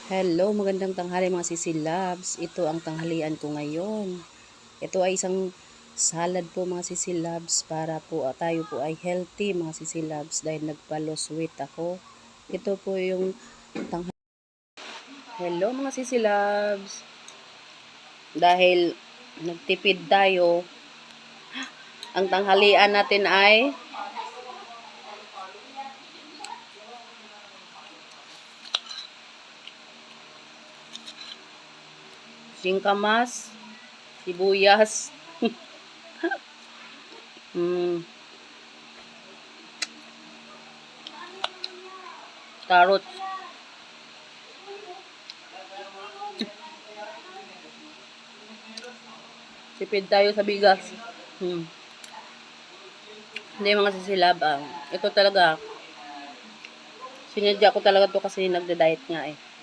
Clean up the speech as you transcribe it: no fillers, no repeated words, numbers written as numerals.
Hello, magandang tanghali mga sisilabs. Ito ang tanghalian ko ngayon. Ito ay isang salad po mga sisilabs para po tayo po ay healthy mga sisilabs dahil nagpa-lose weight ako. Ito po yung tanghali. Hello mga sisilabs. Dahil nagtipid tayo, ang tanghalian natin ay singkamas, sibuyas, carrot. Tipid tayo sa bigas. Hindi mga sisilab. Ito talaga. Sinadya ko talaga to kasi nagda-diet nga eh.